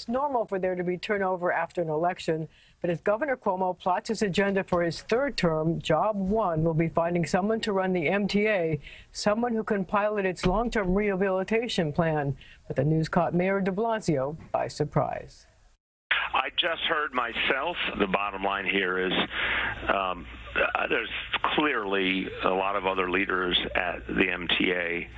It's normal for there to be turnover after an election, but as Governor Cuomo plots his agenda for his third term, job one will be finding someone to run the MTA, someone who can pilot its long-term rehabilitation plan. But the news caught Mayor de Blasio by surprise. I just heard myself. The bottom line here is there's clearly a lot of other leaders at the MTA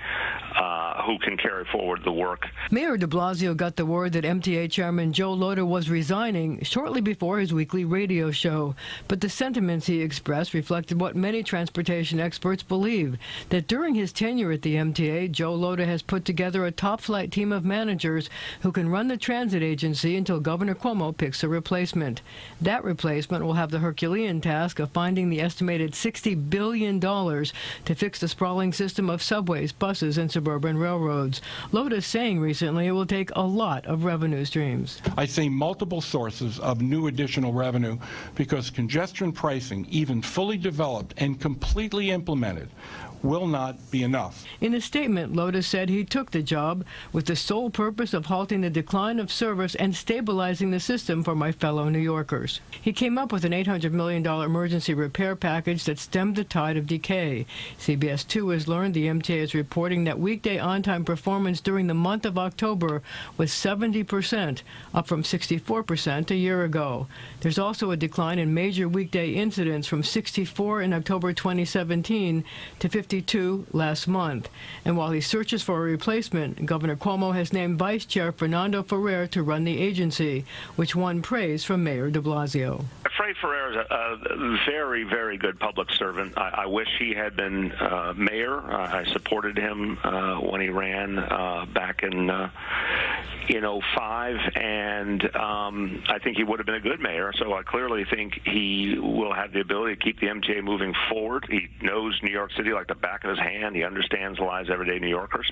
who can carry forward the work. Mayor de Blasio got the word that MTA Chairman Joe Llota was resigning shortly before his weekly radio show. But the sentiments he expressed reflected what many transportation experts believe, that during his tenure at the MTA, Joe Llota has put together a top-flight team of managers who can run the transit agency until Governor Cuomo picks a replacement. That replacement will have the Herculean task of finding the estimated $60 billion to fix the sprawling system of subways, buses, and suburban railroads. Llota saying recently it will take a lot of revenue streams. I see multiple sources of new additional revenue because congestion pricing, even fully developed and completely implemented, will not be enough. In a statement, Llota said he took the job with the sole purpose of halting the decline of service and stabilizing the system for my fellow New Yorkers. He came up with an $800 million emergency repair package that stemmed the tide of decay. CBS 2 has learned the MTA is reporting that weekday on-time performance during the month of October was 70%, up from 64% a year ago. There's also a decline in major weekday incidents from 64 in October 2017 to 52 last month. And while he searches for a replacement, Governor Cuomo has named Vice Chair Fernando Ferrer to run the agency, which won praise from Mayor de Blasio. Ferrer is a very, very good public servant. I wish he had been mayor. I supported him when he ran back in 2005, and I think he would have been a good mayor. So I clearly think he will have the ability to keep the MTA moving forward. He knows New York City like the back of his hand. He understands the lives of everyday New Yorkers.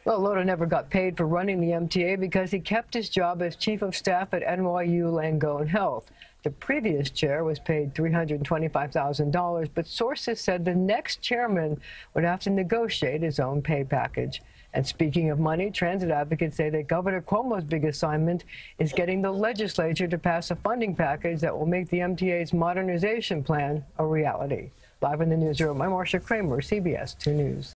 Well, Llota never got paid for running the MTA because he kept his job as chief of staff at NYU Langone Health. The previous chair was paid $325,000, but sources said the next chairman would have to negotiate his own pay package. And speaking of money, transit advocates say that Governor Cuomo's big assignment is getting the legislature to pass a funding package that will make the MTA's modernization plan a reality. Live in the newsroom, I'm Marcia Kramer, CBS 2 News.